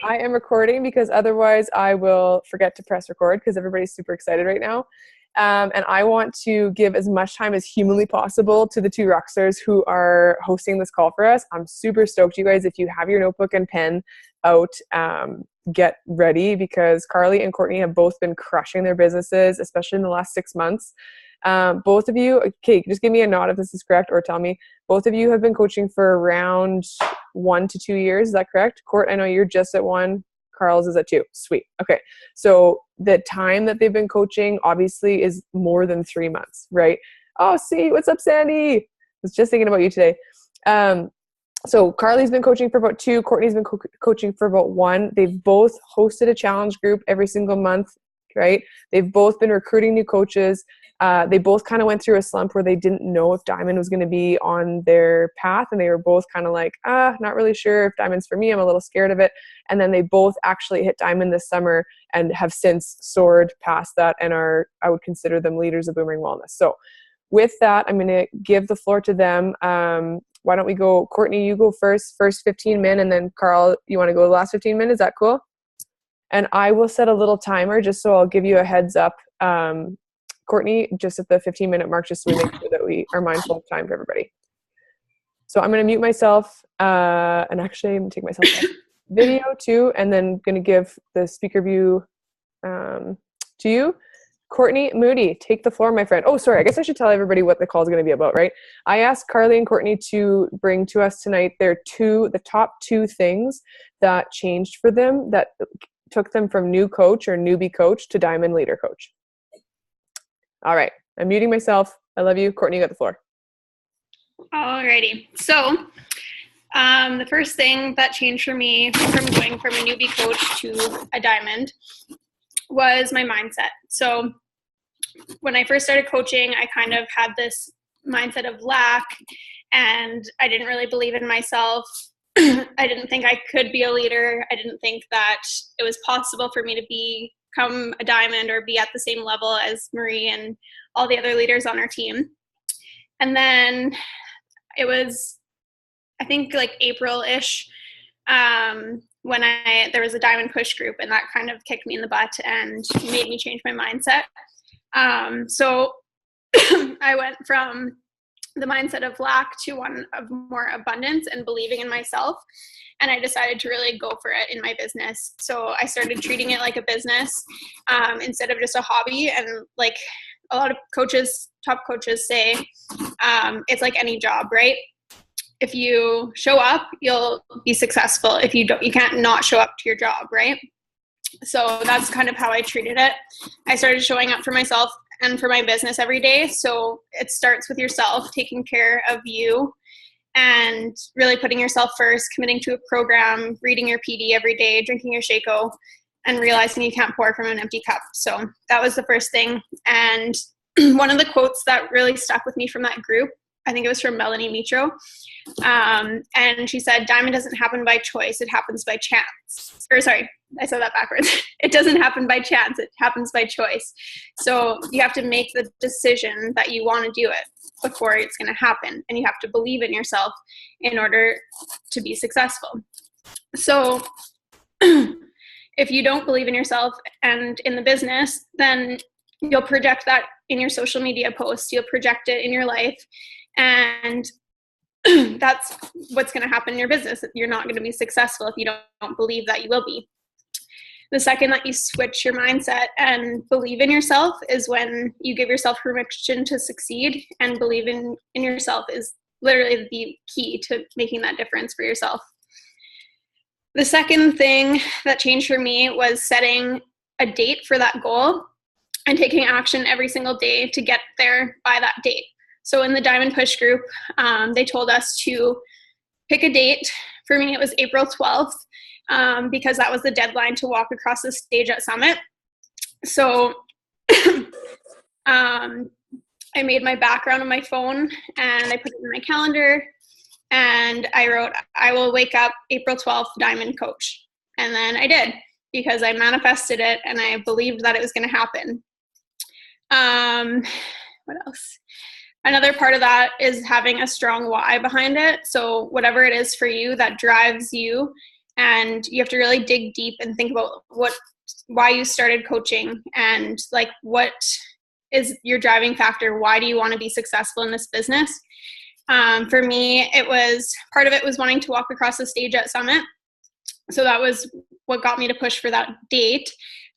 I am recording because otherwise I will forget to press record because everybody's super excited right now. And I want to give as much time as humanly possible to the two rockstars who are hosting this call for us. I'm super stoked, you guys. If you have your notebook and pen out, get ready because Carly and Courtney have both been crushing their businesses, especially in the last 6 months. Both of you, okay, just give me a nod if this is correct or tell me. Both of you have been coaching for around 1 to 2 years. Is that correct? Court, I know you're just at 1. Carl's is at 2. Sweet. Okay. So the time that they've been coaching obviously is more than 3 months, right? Oh, see, what's up, Sandy? I was just thinking about you today. So Carly's been coaching for about 2. Courtney's been coaching for about 1. They've both hosted a challenge group every single month, right? They've both been recruiting new coaches. They both kind of went through a slump where they didn't know if Diamond was going to be on their path. And they were both kind of like, not really sure if Diamond's for me. I'm a little scared of it. And then they both actually hit Diamond this summer and have since soared past that and are, I would consider them leaders of Boomering Wellness. So with that, I'm going to give the floor to them. Why don't we go, Courtney, you go first 15 min, and then Carl, you want to go the last 15 min? Is that cool? And I will set a little timer just so I'll give you a heads up. Courtney, just at the 15-minute mark, just so we make sure that we are mindful of time for everybody. So I'm going to mute myself, and actually I'm going to take myself off video too, and then going to give the speaker view to you. Courtney Moody, take the floor, my friend. Oh, sorry, I guess I should tell everybody what the call is going to be about, right? I asked Carly and Courtney to bring to us tonight the top 2 things that changed for them, that took them from new coach or newbie coach to Diamond leader coach. All right, I'm muting myself. I love you. Courtney, you got the floor. Alrighty. So the first thing that changed for me from going from a newbie coach to a Diamond was my mindset. So when I first started coaching, I kind of had this mindset of lack, and I didn't really believe in myself. I didn't think I could be a leader. I didn't think that it was possible for me to become a Diamond or be at the same level as Marie and all the other leaders on our team. And then it was, I think, like April-ish, when there was a Diamond push group, and that kind of kicked me in the butt and made me change my mindset. So I went from the mindset of lack to one of more abundance and believing in myself. And I decided to really go for it in my business. So I started treating it like a business instead of just a hobby. And like a lot of coaches, top coaches say, it's like any job, right? If you show up, you'll be successful. If you don't, you can't not show up to your job, right? So that's kind of how I treated it. I started showing up for myself and for my business every day. So it starts with yourself, taking care of you and really putting yourself first, committing to a program, reading your PD every day, drinking your Shaco, and realizing you can't pour from an empty cup. So that was the first thing. And one of the quotes that really stuck with me from that group, I think it was from Melanie Mitro. And she said, Diamond doesn't happen by choice, it happens by chance. Or sorry, I said that backwards. It doesn't happen by chance, it happens by choice. So you have to make the decision that you want to do it before it's going to happen. And you have to believe in yourself in order to be successful. So if you don't believe in yourself and in the business, then you'll project that in your social media posts, you'll project it in your life, and that's what's going to happen in your business. You're not going to be successful if you don't believe that you will be. The second that you switch your mindset and believe in yourself is when you give yourself permission to succeed, and believing in yourself is literally the key to making that difference for yourself. The second thing that changed for me was setting a date for that goal and taking action every single day to get there by that date. So in the Diamond Push group, they told us to pick a date. For me, it was April 12th because that was the deadline to walk across the stage at Summit. So I made my background on my phone and I put it in my calendar, and I wrote, I will wake up April 12th, Diamond Coach. And then I did, because I manifested it and I believed that it was going to happen. What else? Another part of that is having a strong why behind it. So whatever it is for you that drives you and you have to really dig deep and think about why you started coaching, and like what is your driving factor. Why do you want to be successful in this business? For me, part of it was wanting to walk across the stage at Summit. So that was what got me to push for that date.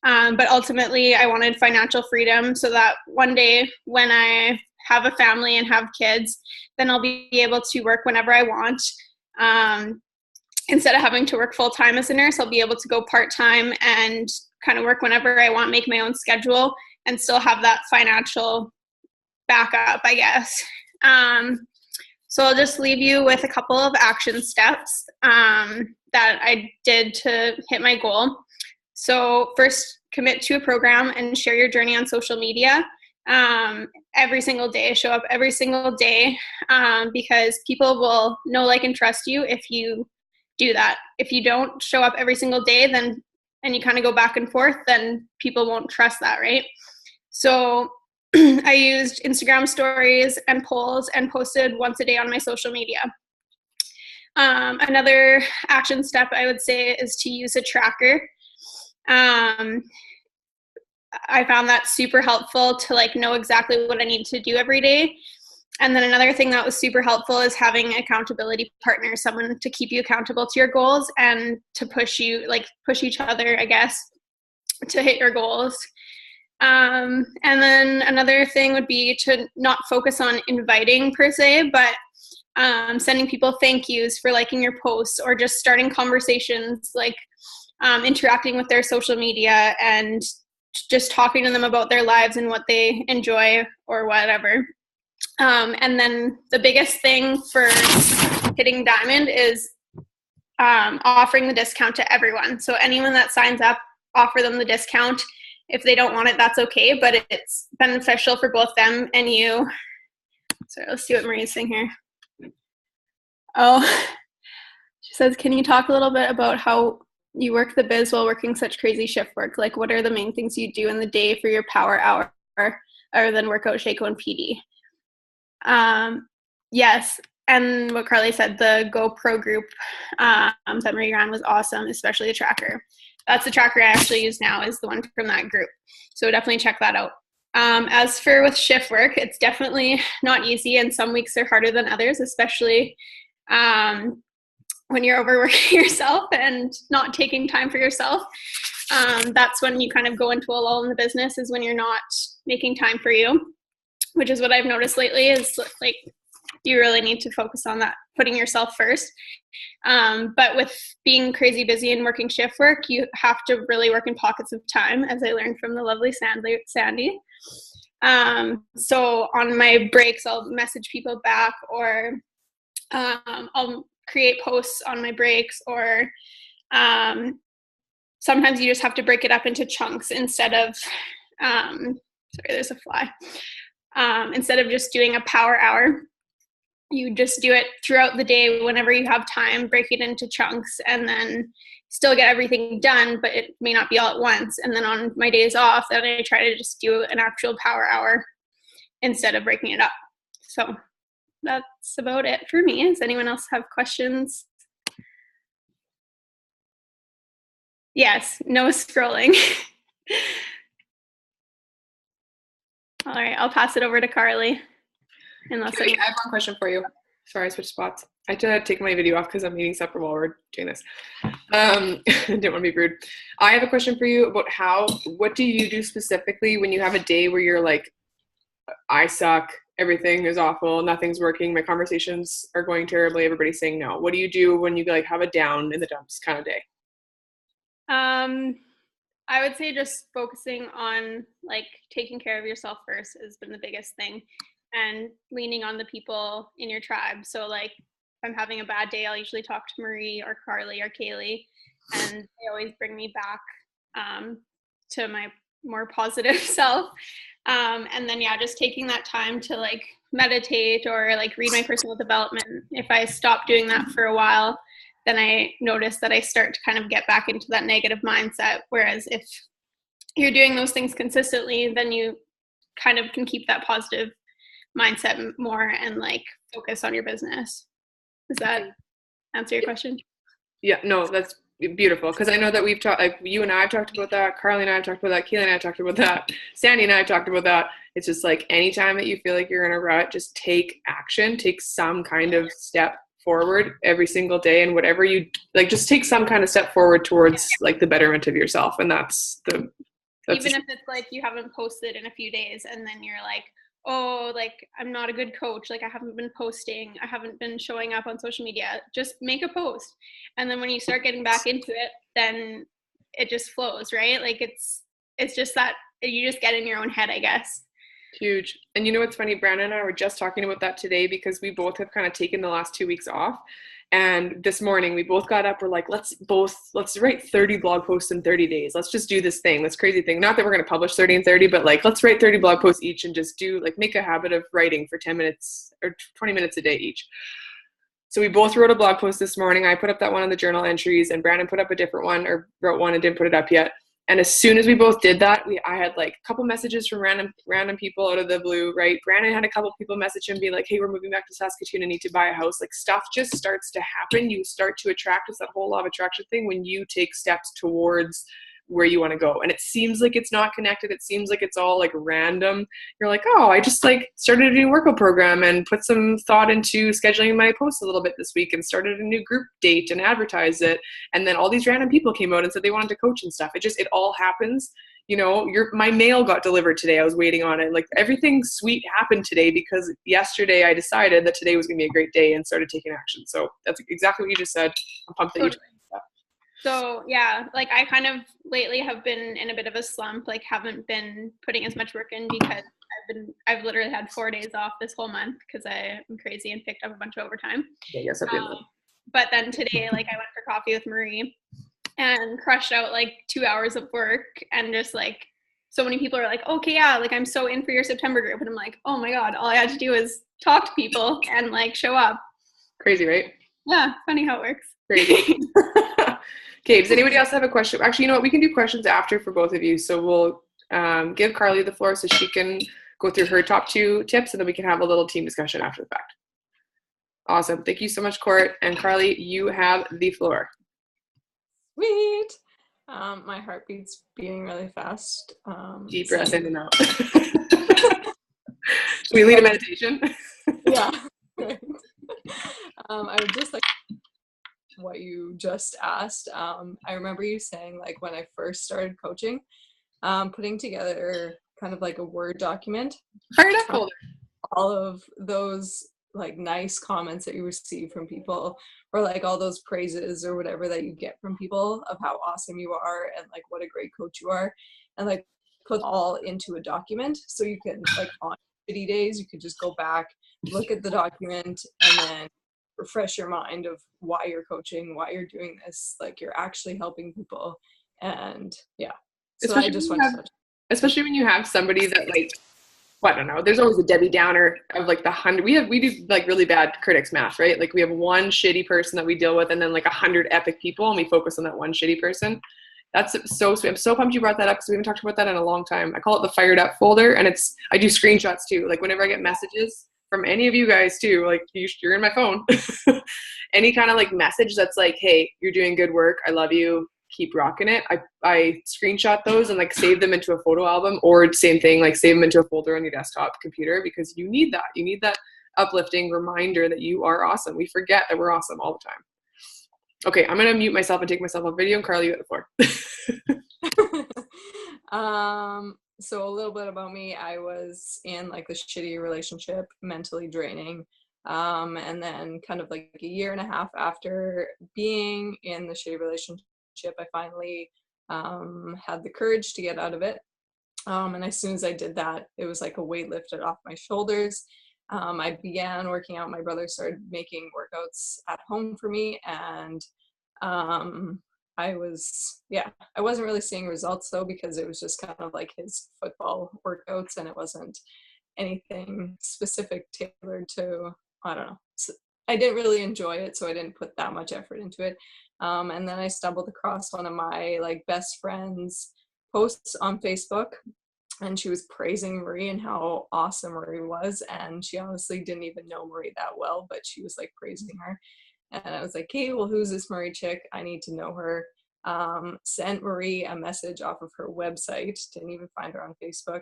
But ultimately, I wanted financial freedom so that one day when I have a family and have kids, then I'll be able to work whenever I want. Instead of having to work full-time as a nurse, I'll be able to go part-time and kind of work whenever I want, make my own schedule, and still have that financial backup, I guess. So I'll just leave you with a couple of action steps that I did to hit my goal. So first, commit to a program and share your journey on social media every single day. Show up every single day because people will know, like, and trust you if you do that. If you don't show up every single day, then and you kind of go back and forth, then people won't trust that, right? So I used Instagram stories and polls and posted once a day on my social media. Another action step I would say is to use a tracker. I found that super helpful to like know exactly what I need to do every day. And then another thing that was super helpful is having an accountability partner, someone to keep you accountable to your goals and to push each other, I guess, to hit your goals. And then another thing would be to not focus on inviting per se, but sending people thank yous for liking your posts, or just starting conversations, like interacting with their social media and just talking to them about their lives and what they enjoy or whatever. And then the biggest thing for hitting diamond is offering the discount to everyone. So anyone that signs up, offer them the discount. If they don't want it, that's okay, but it's beneficial for both them and you. Sorry, let's see what Marie's saying here. Oh, she says, can you talk a little bit about how you work the biz while working such crazy shift work? Like, what are the main things you do in the day for your power hour other than workout, Shaco, and PD? Yes, and what Carly said, the GoPro group that Marie ran was awesome, especially the tracker. That's the tracker I actually use now, is the one from that group. So definitely check that out. As for with shift work, it's definitely not easy, and some weeks are harder than others, especially when you're overworking yourself and not taking time for yourself. That's when you kind of go into a lull in the business, is when you're not making time for you, which is what I've noticed lately, is like you really need to focus on that, putting yourself first. But with being crazy busy and working shift work, you have to really work in pockets of time, as I learned from the lovely Sandy. So on my breaks, I'll message people back, or I'll create posts on my breaks, or sometimes you just have to break it up into chunks instead of, sorry, there's a fly. Instead of just doing a power hour, you just do it throughout the day whenever you have time, break it into chunks, and then still get everything done, but it may not be all at once. And then on my days off, then I try to just do an actual power hour instead of breaking it up. So that's about it for me. Does anyone else have questions? Yes, no scrolling. All right, I'll pass it over to Carly. I have one question for you. Sorry, I switched spots. I had to take my video off because I'm eating supper while we're doing this. I didn't want to be rude. I have a question for you about what do you do specifically when you have a day where you're like, I suck, everything is awful, nothing's working, my conversations are going terribly, everybody's saying no. What do you do when you like have a down in the dumps kind of day? I would say just focusing on like taking care of yourself first has been the biggest thing, and leaning on the people in your tribe. So like if I'm having a bad day, I'll usually talk to Marie or Carly or Kaylee, and they always bring me back to my more positive self. And then, yeah, just taking that time to like meditate or like read my personal development. If I stop doing that for a while, then I notice that I start to kind of get back into that negative mindset. Whereas if you're doing those things consistently, then you kind of can keep that positive mindset more and like focus on your business. Does that answer your question? Yeah, no, that's Beautiful, because I know that we've talked, like you and I have talked about that, Carly and I have talked about that, Keely and I have talked about that, Sandy and I have talked about that. It's just like anytime that you feel like you're in a rut, just take action, take some kind of step forward every single day, and whatever you like, just take some kind of step forward towards like the betterment of yourself, and that's even if it's like you haven't posted in a few days and then you're like, oh, like I'm not a good coach, like I haven't been posting, I haven't been showing up on social media, just make a post. And then when you start getting back into it, then it just flows, right? Like it's just that you just get in your own head, I guess. huge. And you know what's funny? Brandon and I were just talking about that today because we both have kind of taken the last 2 weeks off. And this morning we both got up, we're like, let's write 30 blog posts in 30 days. Let's just do this thing, this crazy thing. Not that we're going to publish 30 and 30, but like, let's write 30 blog posts each and just do like, make a habit of writing for 10 minutes or 20 minutes a day each. So we both wrote a blog post this morning. I put up that one on the journal entries, and Brandon put up a different one, or wrote one and didn't put it up yet. And as soon as we both did that, I had like a couple messages from random people out of the blue, right? Brandon had a couple people message him, be like, hey, we're moving back to Saskatoon, I need to buy a house. Like stuff just starts to happen. You start to attract. It's that whole law of attraction thing when you take steps towards where you want to go. And it seems like it's not connected. It seems like it's all like random. You're like, oh, I just like started a new workout program and put some thought into scheduling my posts a little bit this week and started a new group date and advertised it. And then all these random people came out and said they wanted to coach and stuff. It all happens. You know, my mail got delivered today. I was waiting on it. Like everything sweet happened today because yesterday I decided that today was going to be a great day and started taking action. So that's exactly what you just said. I'm pumped that you tried that. So yeah, like I kind of lately have been in a bit of a slump, like haven't been putting as much work in because I've literally had 4 days off this whole month because I'm crazy and picked up a bunch of overtime. Yeah, yes, but then today, like I went for coffee with Marie and crushed out like 2 hours of work, and just like so many people are like, okay, yeah, like I'm so in for your September group, and I'm like, oh my God, all I had to do is talk to people and like show up. Crazy, right? Yeah, funny how it works. Crazy. Okay, does anybody else have a question? Actually, you know what? We can do questions after for both of you. So we'll give Carly the floor so she can go through her top 2 tips, and then we can have a little team discussion after the fact. Awesome. Thank you so much, Court. And Carly, you have the floor. Sweet. My heartbeat's beating really fast. Deep breath in and out. Can we lead a meditation? Yeah. Right. I would just like what you just asked. I remember you saying like when I first started coaching, putting together kind of like a Word document. Fire it up folder. All of those like nice comments that you receive from people, or like all those praises or whatever that you get from people of how awesome you are and like what a great coach you are, and like put all into a document so you can like on shitty days you could just go back, look at the document, and then refresh your mind of why you're coaching, why you're doing this, like you're actually helping people. And yeah, so I just want to especially when you have somebody that like, well, I don't know, there's always a Debbie Downer of like the 100. We do like really bad critics math, right? Like we have one shitty person that we deal with and then like 100 epic people, and we focus on that one shitty person. That's so sweet. I'm so pumped you brought that up because we haven't talked about that in a long time. I call it the fired up folder, and I do screenshots too. Like whenever I get messages from any of you guys too, like you're in my phone, any kind of like message that's like, hey, you're doing good work, I love you, keep rocking it. I screenshot those and like save them into a photo album, or same thing, like save them into a folder on your desktop computer, because you need that. You need that uplifting reminder that you are awesome. We forget that we're awesome all the time. Okay, I'm going to mute myself and take myself off video, and Carly, you at the floor. So a little bit about me. I was in like this shitty relationship, mentally draining. And then kind of like a year and a half after being in the shitty relationship, I finally had the courage to get out of it. And as soon as I did that, it was like a weight lifted off my shoulders. I began working out. My brother started making workouts at home for me, and I wasn't really seeing results though, because it was just kind of like his football workouts, and it wasn't anything specific tailored to, I don't know. So I didn't really enjoy it, so I didn't put that much effort into it. And then I stumbled across one of my like best friend's posts on Facebook, and she was praising Marie and how awesome Marie was. And she honestly didn't even know Marie that well, but she was like praising her. And I was like, hey, well, who's this Marie chick? I need to know her. Sent Marie a message off of her website, didn't even find her on Facebook.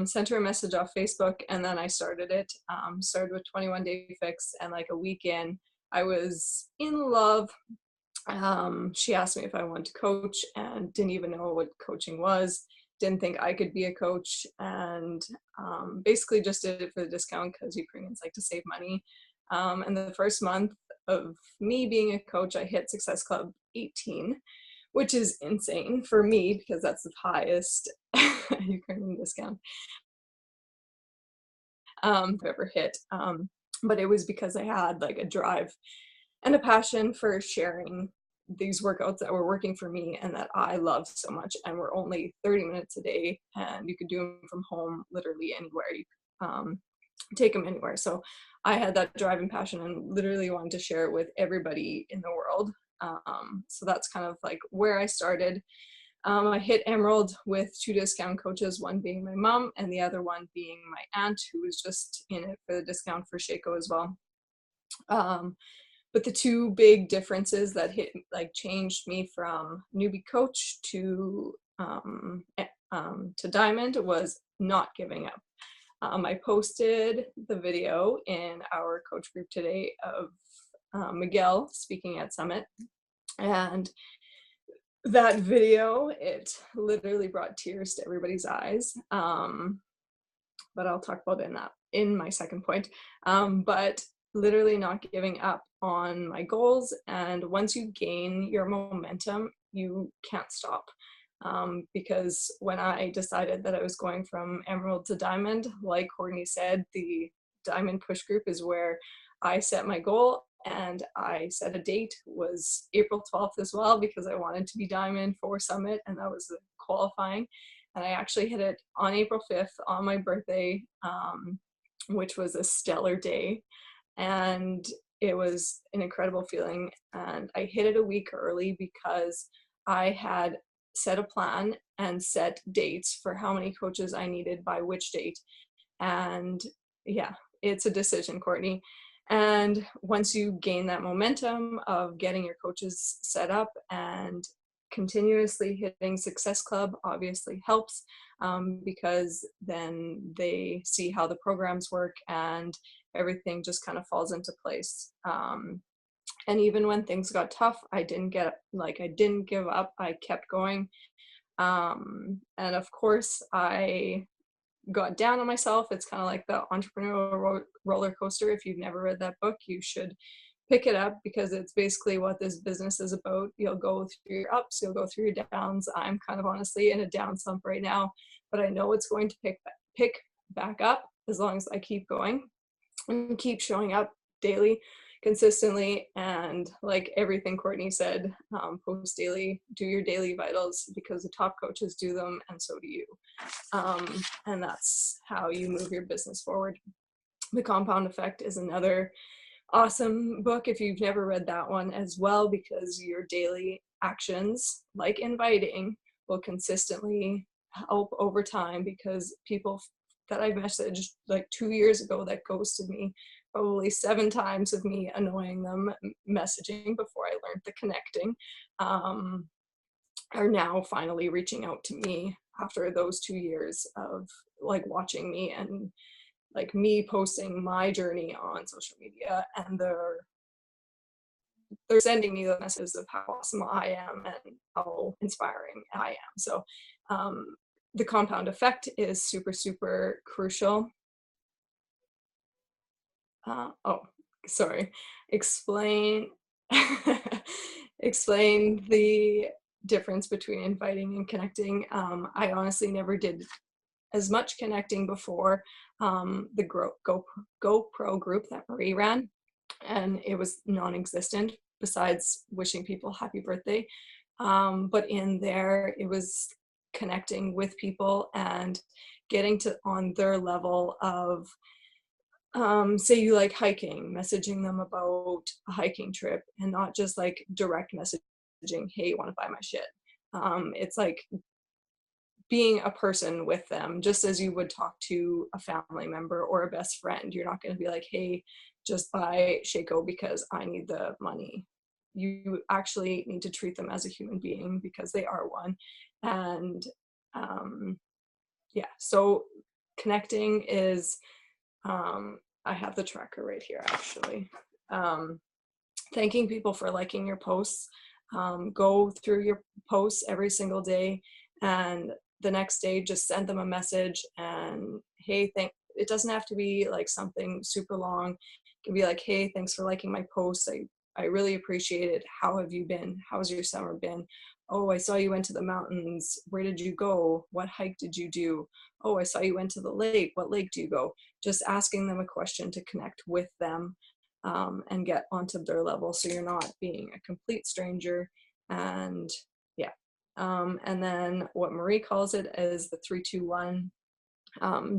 Sent her a message off Facebook, and then I started it. Started with 21 Day Fix, and like a week in, I was in love. She asked me if I wanted to coach and didn't even know what coaching was. Didn't think I could be a coach, and basically just did it for the discount because Ukrainians like to save money. And the first month of me being a coach, I hit Success Club 18, which is insane for me because that's the highest Ukrainian discount I've ever hit. But it was because I had like a drive and a passion for sharing these workouts that were working for me and that I love so much, and were only 30 minutes a day, and you could do them from home literally anywhere. You take them anywhere. So I had that drive and passion and literally wanted to share it with everybody in the world. So that's kind of like where I started. I hit Emerald with 2 discount coaches, one being my mom and the other one being my aunt, who was just in it for the discount for Shaco as well. But the 2 big differences that changed me from newbie coach to Diamond was not giving up. I posted the video in our coach group today of Miguel speaking at Summit, and that video, it literally brought tears to everybody's eyes. But I'll talk about it in my second point. But literally not giving up on my goals, and once you gain your momentum, you can't stop. Because when I decided that I was going from Emerald to Diamond, like Courtney said, the Diamond Push Group is where I set my goal, and I set a date, was April 12th as well, because I wanted to be Diamond for Summit, and that was the qualifying. And I actually hit it on April 5th on my birthday, which was a stellar day. And it was an incredible feeling. And I hit it a week early because I had set a plan and set dates for how many coaches I needed by which date. And yeah, it's a decision, Courtney. And once you gain that momentum of getting your coaches set up, and continuously hitting Success Club obviously helps, because then they see how the programs work and everything just kind of falls into place. And even when things got tough, I didn't give up. I kept going. And of course, I got down on myself. It's kind of like the entrepreneurial roller coaster. If you've never read that book, you should pick it up, because it's basically what this business is about. You'll go through your ups, you'll go through your downs. I'm kind of honestly in a down slump right now, but I know it's going to pick back up as long as I keep going and keep showing up daily, consistently, and like everything Courtney said, post daily, do your daily vitals, because the top coaches do them, and so do you. And that's how you move your business forward. The Compound Effect is another awesome book if you've never read that one as well, because your daily actions, like inviting, will consistently help over time, because people that I've messaged like 2 years ago that ghosted me probably 7 times of me annoying them messaging before I learned the connecting, are now finally reaching out to me after those 2 years of like watching me and like me posting my journey on social media, and they're sending me the messages of how awesome I am and how inspiring I am. So the Compound Effect is super, super crucial. Explain explain the difference between inviting and connecting. I honestly never did as much connecting before the GoPro group that Marie ran, and it was non-existent besides wishing people happy birthday. But in there, it was connecting with people and getting to on their level of, say you like hiking, messaging them about a hiking trip, and not just like direct messaging, hey, you want to buy my shit. It's like being a person with them, just as you would talk to a family member or a best friend. You're not going to be like, hey, just buy Shaco because I need the money. You actually need to treat them as a human being because they are one. And yeah, so connecting is, I have the tracker right here actually. Thanking people for liking your posts. Go through your posts every single day, and the next day just send them a message and, hey, it doesn't have to be like something super long. It can be like, hey, thanks for liking my post. I really appreciate it. How have you been? How's your summer been? Oh, I saw you went to the mountains. Where did you go? What hike did you do? Oh, I saw you went to the lake. What lake do you go? Just asking them a question to connect with them, and get onto their level, so you're not being a complete stranger. And yeah, and then what Marie calls it is the 3-2-1.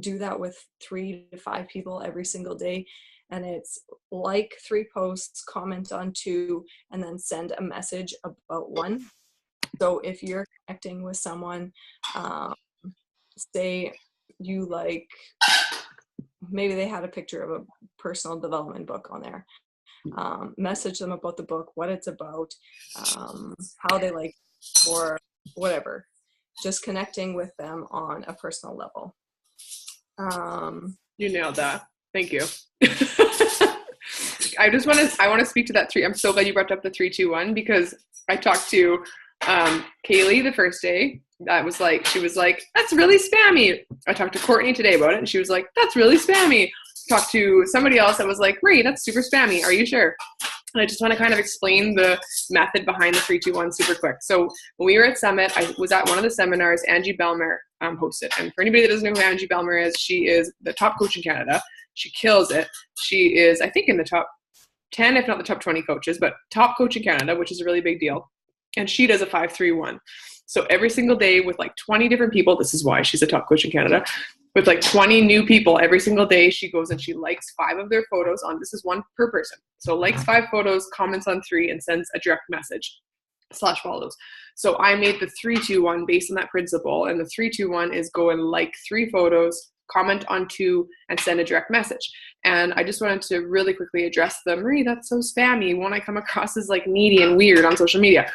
Do that with 3 to 5 people every single day, and it's like 3 posts, comment on 2, and then send a message about 1. So if you're connecting with someone, say you like, maybe they had a picture of a personal development book on there, message them about the book, what it's about, how they like, or whatever. Just connecting with them on a personal level. You nailed that. Thank you. I want to speak to that 3. I'm so glad you brought up the 3-2-1, because I talked to Kaylee the first day. She was like, that's really spammy. I talked to Courtney today about it, and she was like, that's really spammy. Talked to somebody else that was like, Marie, that's super spammy. Are you sure? And I just want to kind of explain the method behind the 3-2-1 super quick. So when we were at Summit, I was at one of the seminars Angie Belmer hosted. And for anybody that doesn't know who Angie Belmer is, she is the top coach in Canada. She kills it. She is, I think, in the top 10, if not the top 20 coaches, but top coach in Canada, which is a really big deal. And she does a 5-3-1. So every single day with like 20 different people, this is why she's a top coach in Canada, with like 20 new people every single day, she goes and she likes 5 of their photos on, this is 1 per person. So likes 5 photos, comments on 3, and sends a direct message / follows. So I made the 3-2-1 based on that principle. And the 3-2-1 is go and like 3 photos, comment on 2, and send a direct message. And I just wanted to really quickly address the, Marie, that's so spammy. Won't I come across as like needy and weird on social media?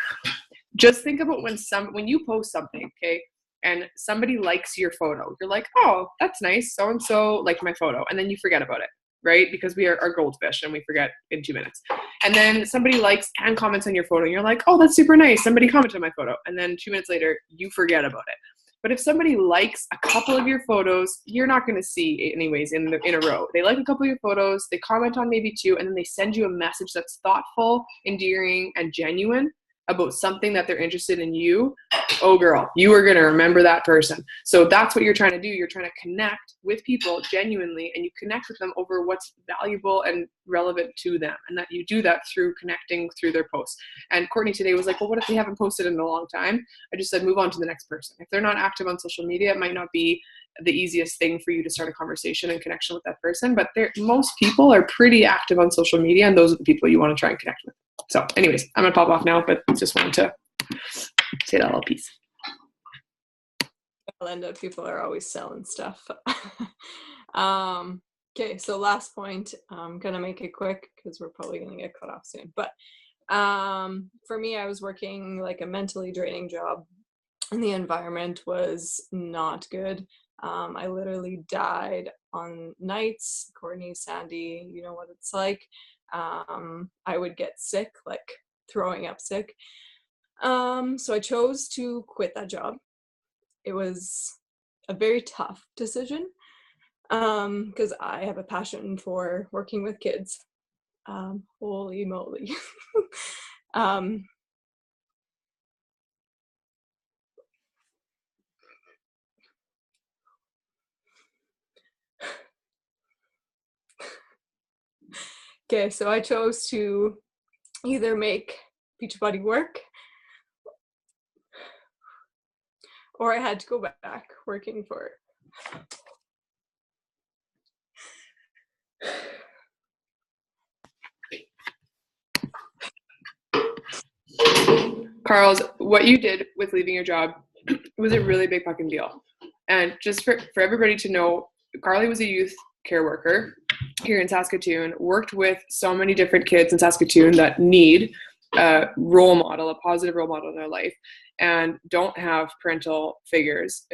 Just think about when you post something, okay, and somebody likes your photo. You're like, oh, that's nice. So-and-so liked my photo. And then you forget about it, right? Because we are goldfish and we forget in 2 minutes. And then somebody likes and comments on your photo. And you're like, oh, that's super nice. Somebody commented on my photo. And then 2 minutes later, you forget about it. But if somebody likes a couple of your photos, you're not going to see anyways in a row. They like a couple of your photos, they comment on maybe 2, and then they send you a message that's thoughtful, endearing, and genuine about something that they're interested in you. Oh girl, you are going to remember that person. So that's what you're trying to do. You're trying to connect with people genuinely, and you connect with them over what's valuable and relevant to them. And that you do that through connecting through their posts. And Courtney today was like, well, what if they haven't posted in a long time? I just said, move on to the next person. If they're not active on social media, it might not be the easiest thing for you to start a conversation and connection with that person. But most people are pretty active on social media, and those are the people you want to try and connect with. So anyways, I'm going to pop off now, but just wanted to say that little piece. Linda, people are always selling stuff. Okay, so last point, I'm going to make it quick because we're probably going to get cut off soon. But for me, I was working like a mentally draining job, and the environment was not good. I literally died on nights. Courtney, Sandy, you know what it's like. I would get sick, like throwing up sick. So I chose to quit that job. It was a very tough decision because I have a passion for working with kids. Holy moly. Okay, so I chose to either make Beachbody work, or I had to go back working for Carl's, what you did with leaving your job was a really big fucking deal. And just for everybody to know, Carly was a youth care worker. here in Saskatoon, worked with so many different kids in Saskatoon that need a role model, a positive role model in their life, and don't have parental figures,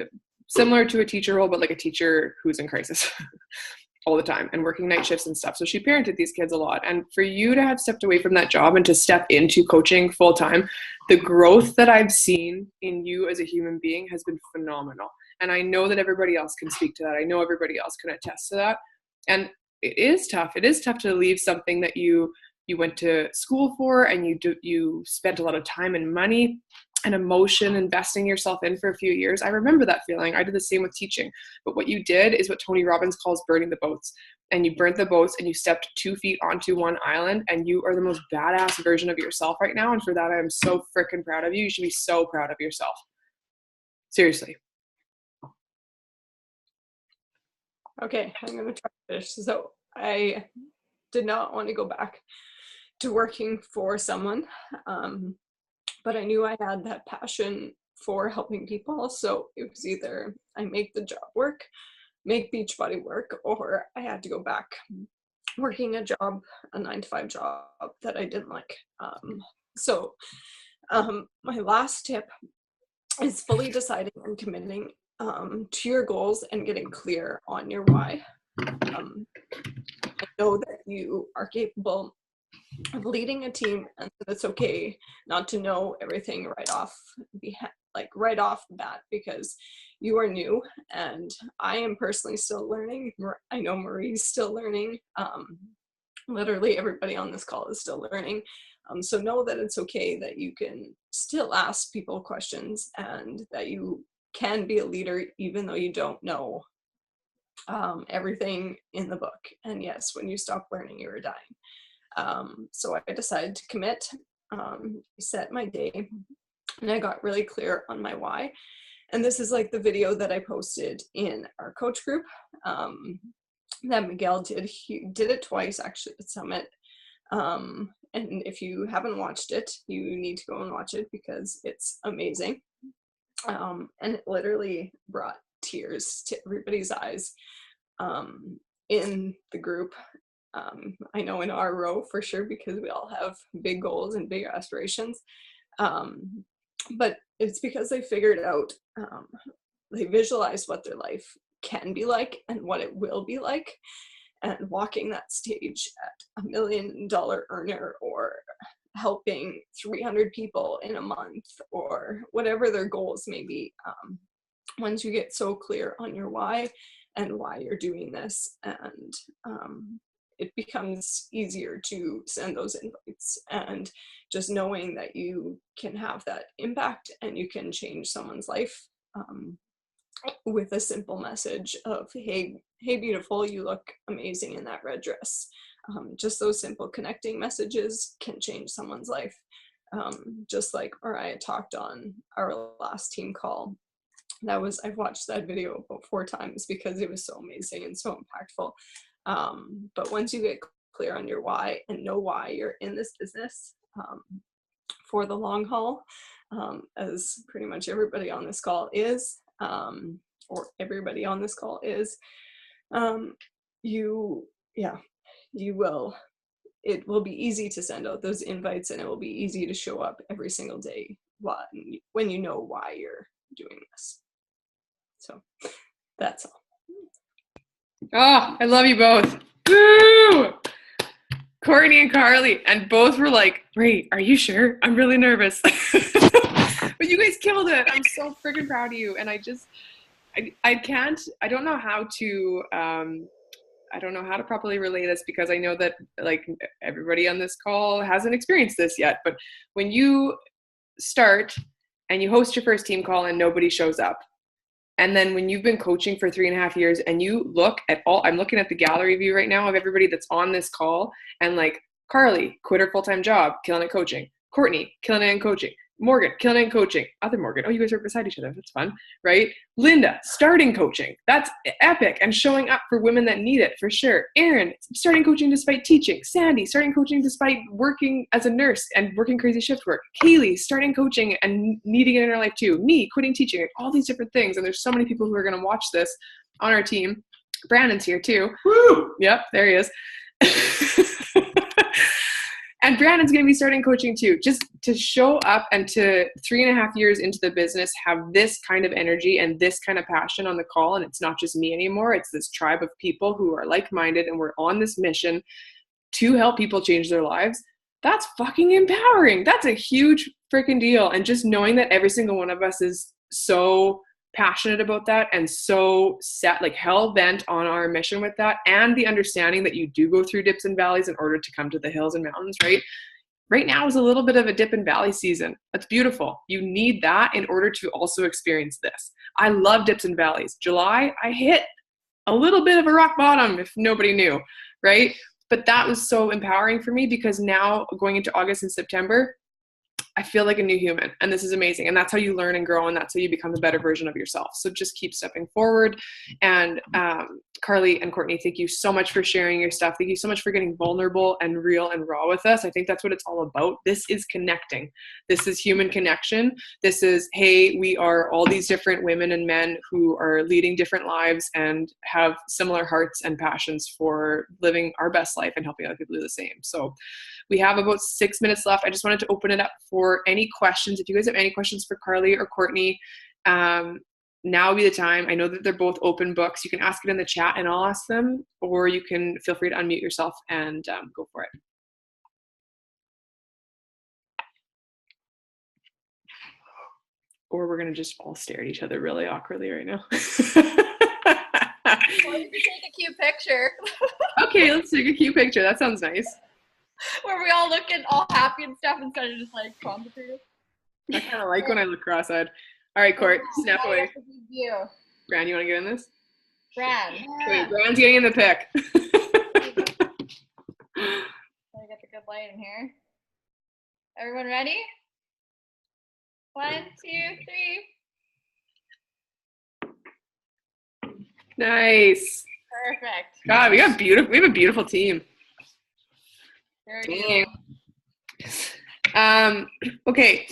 similar to a teacher role, but like a teacher who's in crisis all the time and working night shifts and stuff. So she parented these kids a lot. And for you to have stepped away from that job and to step into coaching full time, the growth that I've seen in you as a human being has been phenomenal. And I know that everybody else can speak to that. I know everybody else can attest to that. And it is tough. It is tough to leave something that you went to school for, and you spent a lot of time and money and emotion investing yourself in for a few years. I remember that feeling. I did the same with teaching. But what you did is what Tony Robbins calls burning the boats. And you burnt the boats and you stepped 2 feet onto one island, and you are the most badass version of yourself right now. And for that, I am so freaking proud of you. You should be so proud of yourself. Seriously. Okay, I'm going to try this. So I did not want to go back to working for someone, but I knew I had that passion for helping people. So it was either I make the job work, make Beachbody work, or I had to go back working a job, a 9-to-5 job that I didn't like. So my last tip is fully deciding and committing to your goals and getting clear on your why. I know that you are capable of leading a team, and it's okay not to know everything right off the bat, because you are new, and I am personally still learning. I know Marie's still learning. Literally everybody on this call is still learning. So know that it's okay that you can still ask people questions, and that you can be a leader even though you don't know everything in the book. And yes, when you stop learning, you are dying. So I decided to commit, set my day, and I got really clear on my why. And this is like the video that I posted in our coach group that Miguel did. He did it twice actually at Summit. And if you haven't watched it, you need to go and watch it because it's amazing. And it literally brought tears to everybody's eyes in the group. I know in our row for sure, because we all have big goals and big aspirations. But it's because they figured out, they visualized what their life can be like and what it will be like. And walking that stage at $1 million earner, or helping 300 people in a month, or whatever their goals may be. Once you get so clear on your why and why you're doing this, and it becomes easier to send those invites, and just knowing that you can have that impact and you can change someone's life with a simple message of, hey beautiful, you look amazing in that red dress. Just those simple connecting messages can change someone's life. Just like Mariah talked on our last team call. I've watched that video about 4 times because it was so amazing and so impactful. But once you get clear on your why and know why you're in this business for the long haul, as pretty much everybody on this call is, it will be easy to send out those invites, and it will be easy to show up every single day when you know why you're doing this. So that's all. Oh, I love you both. Woo! Courtney and Carly, and both were like, "Ray, are you sure? I'm really nervous." But you guys killed it. I'm so freaking proud of you. And I don't know how to properly relay this, because I know that like everybody on this call hasn't experienced this yet. But when you start and you host your first team call and nobody shows up, and then when you've been coaching for 3.5 years and you look at I'm looking at the gallery view right now of everybody that's on this call, and like Carly quit her full-time job, killing it coaching. Courtney, killing it in coaching. Morgan, killing it in coaching. Other Morgan. Oh, you guys are beside each other. That's fun, right? Linda, starting coaching. That's epic, and showing up for women that need it, for sure. Erin, starting coaching despite teaching. Sandy, starting coaching despite working as a nurse and working crazy shift work. Kaylee, starting coaching and needing it in her life too. Me, quitting teaching. Like all these different things. And there's so many people who are going to watch this on our team Brandon's here too. Woo! Yep, there he is. And Brandon's going to be starting coaching too, just to show up and to 3.5 years into the business, have this kind of energy and this kind of passion on the call. And it's not just me anymore. It's this tribe of people who are like-minded, and we're on this mission to help people change their lives. That's fucking empowering. That's a huge freaking deal. And just knowing that every single one of us is so passionate about that and so set, like hell bent on our mission with that, and the understanding that you do go through dips and valleys in order to come to the hills and mountains, right? Right now is a little bit of a dip and valley season. That's beautiful. You need that in order to also experience this. I love dips and valleys. July, I hit a little bit of a rock bottom, if nobody knew, right? But that was so empowering for me, because now going into August and September, I feel like a new human, and this is amazing. And that's how you learn and grow, and that's how you become a better version of yourself. So just keep stepping forward. And Carly and Courtney, thank you so much for sharing your stuff. Thank you so much for getting vulnerable and real and raw with us. I think that's what it's all about. This is connecting. This is human connection. This is, hey, we are all these different women and men who are leading different lives and have similar hearts and passions for living our best life and helping other people do the same. So we have about 6 minutes left. I just wanted to open it up for any questions. If you guys have any questions for Carly or Courtney, now would be the time. I know that they're both open books. You can ask it in the chat and I'll ask them, or you can feel free to unmute yourself and go for it. Or we're going to just all stare at each other really awkwardly right now. Well, you can take a cute picture. Okay, let's take a cute picture. That sounds nice. Where we all looking all happy and stuff instead of just like complicated. I kind of like when I look cross-eyed. All right, Court, snap away. You. Bran, you want to get in this? Bran. Wait, Bran's getting in the pic. Let me get the good light in here. Everyone ready? 1, 2, 3. Nice. Perfect. God, we have a beautiful team. Very Dang. Okay.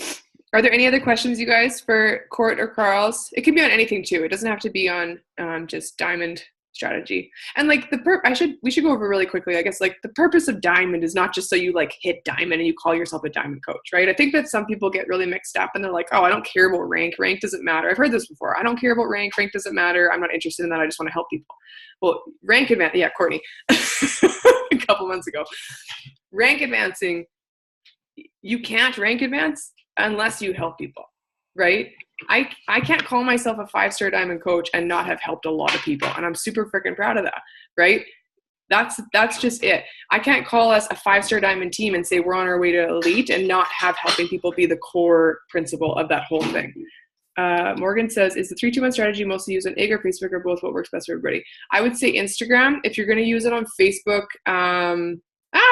Are there any other questions, you guys, for Court or Carl's? It can be on anything too. It doesn't have to be on just diamond strategy. And like we should go over really quickly. I guess like the purpose of diamond is not just so you like hit diamond and you call yourself a diamond coach, right? I think that some people get really mixed up and they're like, oh, I don't care about rank. Rank doesn't matter. I've heard this before. I don't care about rank. Rank doesn't matter. I'm not interested in that. I just want to help people. Well, rank advance. Yeah, Courtney. A couple months ago. Rank advancing, you can't rank advance unless you help people, right? I can't call myself a 5-star diamond coach and not have helped a lot of people. And I'm super freaking proud of that, right? That's just it. I can't call us a 5-star diamond team and say we're on our way to elite and not have helping people be the core principle of that whole thing. Morgan says, is the 3-2-1 strategy mostly used on IG or Facebook, or both? What works best for everybody? I would say Instagram. If you're going to use it on Facebook,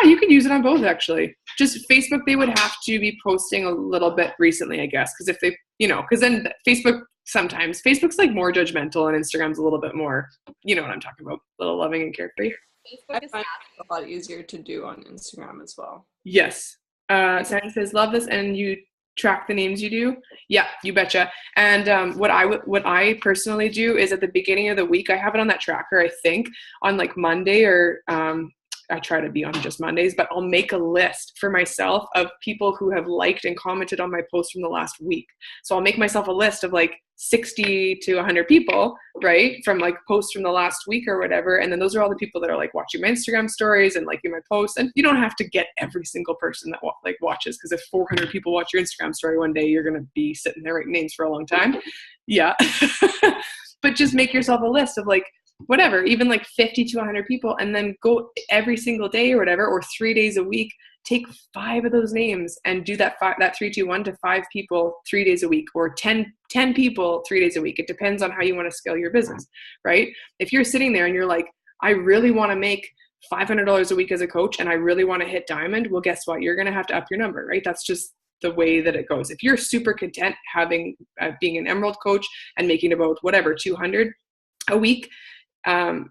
you can use it on both, actually. Just Facebook, they would have to be posting a little bit recently, I guess, because if they, because then Facebook's like more judgmental and Instagram's a little bit more, you know what I'm talking about, a little loving and carefree. I find it a lot easier to do on Instagram as well. Yes. Sandy says, love this, and you track the names you do? Yeah, you betcha. And what I personally do is at the beginning of the week, I have it on that tracker, I think, on like Monday, or I try to be on just Mondays, but I'll make a list for myself of people who have liked and commented on my post from the last week. So I'll make myself a list of like 60 to 100 people, right, from like posts from the last week or whatever. And then those are all the people that are like watching my Instagram stories and liking my posts. And you don't have to get every single person that watches, because if 400 people watch your Instagram story one day, you're going to be sitting there writing names for a long time. Yeah. But just make yourself a list of like, whatever, even like 50 to 100 people, and then go every single day or whatever, or 3 days a week, take 5 of those names and do that 3-2-1 to 5 people 3 days a week, or 10 people 3 days a week. It depends on how you want to scale your business, right? If you're sitting there and you're like, I really want to make $500 a week as a coach and I really want to hit diamond, well, guess what? You're going to have to up your number, right? That's just the way that it goes. If you're super content having being an emerald coach and making about whatever 200 a week,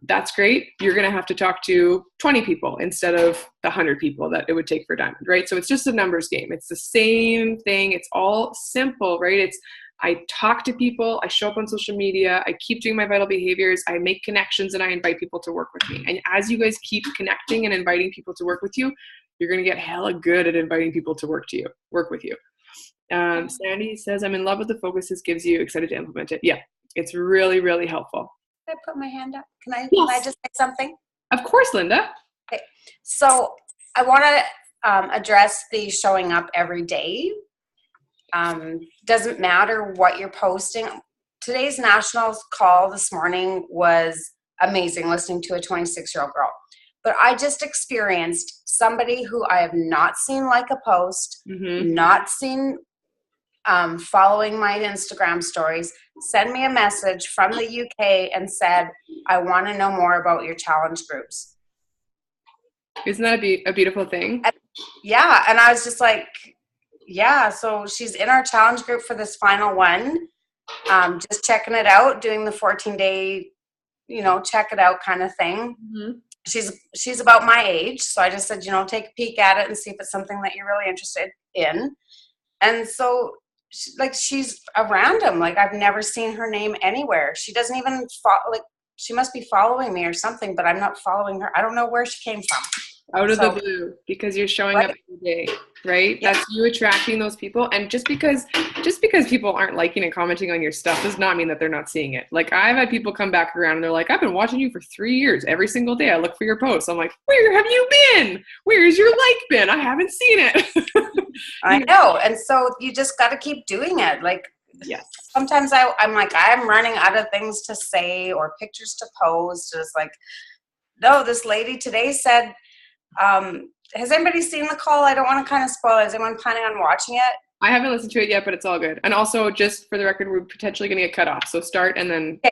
that's great. You're going to have to talk to 20 people instead of the 100 people that it would take for diamond, right? So it's just a numbers game. It's the same thing. It's all simple, right? It's I talk to people, I show up on social media, I keep doing my vital behaviors, I make connections, and I invite people to work with me. And as you guys keep connecting and inviting people to work with you, you're going to get hella good at inviting people to work with you. Sandy says, I'm in love with the focus this gives you, excited to implement it. Yeah, it's really, really helpful. Can I put my hand up? Can I just say something? Of course, Linda. Okay. So I want to address the showing up every day. Doesn't matter what you're posting. Today's national call this morning was amazing, listening to a 26-year-old girl. But I just experienced somebody who I have not seen like a post, not seen following my Instagram stories, send me a message from the UK and said, I want to know more about your challenge groups. Isn't that a beautiful thing? Yeah. And I was just like, yeah, so she's in our challenge group for this final one. Just checking it out, doing the 14-day, check it out kind of thing. She's about my age. So I just said, take a peek at it and see if it's something that you're really interested in. And so she's a random, like I've never seen her name anywhere. She doesn't even she must be following me or something, but I'm not following her. I don't know where she came from. Out of the blue, because you're showing up every day, right? Yeah. That's you attracting those people. And just because people aren't liking and commenting on your stuff does not mean that they're not seeing it. Like I've had people come back around and they're like, I've been watching you for 3 years. Every single day I look for your posts. I'm like, where have you been? Where's your like been? I haven't seen it. I know. And so you just got to keep doing it. Like, yes. Sometimes I'm like, I'm running out of things to say or pictures to post. It's like, no, this lady today said, has anybody seen the call? I don't want to kind of spoil it. Is anyone planning on watching it? I haven't listened to it yet, but it's all good. And also, just for the record, we're potentially going to get cut off. So start and then. Okay.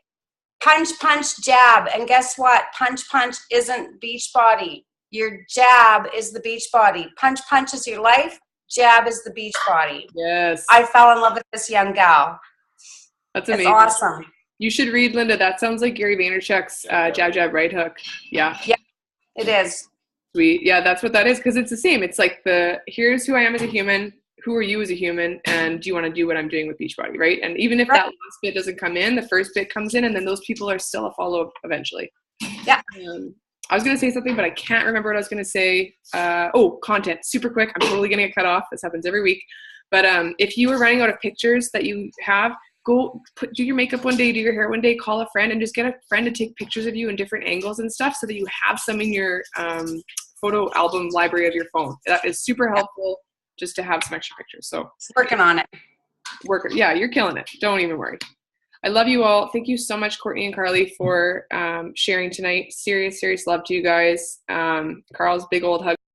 Punch, punch, jab. And guess what? Punch, punch isn't beach body. Your jab is the beach body. Punch, punch is your life. Jab is the beach body. Yes. I fell in love with this young gal. That's amazing. It's awesome. You should read, Linda. That sounds like Gary Vaynerchuk's jab, jab, right hook. Yeah. Yeah, it is. Sweet. Yeah, that's what that is, because it's the same. It's like here's who I am as a human, who are you as a human, and do you want to do what I'm doing with Beachbody, right? And even if that last bit doesn't come in, the first bit comes in, and then those people are still a follow-up eventually. Yeah. I was going to say something, but I can't remember what I was going to say. Content. Super quick. I'm totally going to get cut off. This happens every week. But if you are running out of pictures that you have, go do your makeup one day, do your hair one day, call a friend, and just get a friend to take pictures of you in different angles and stuff so that you have some in your photo album library of your phone. That is super helpful just to have some extra pictures. So working on it. Yeah, you're killing it. Don't even worry. I love you all. Thank you so much, Courtney and Carly, for sharing tonight. Serious love to you guys. Carl's big old hug.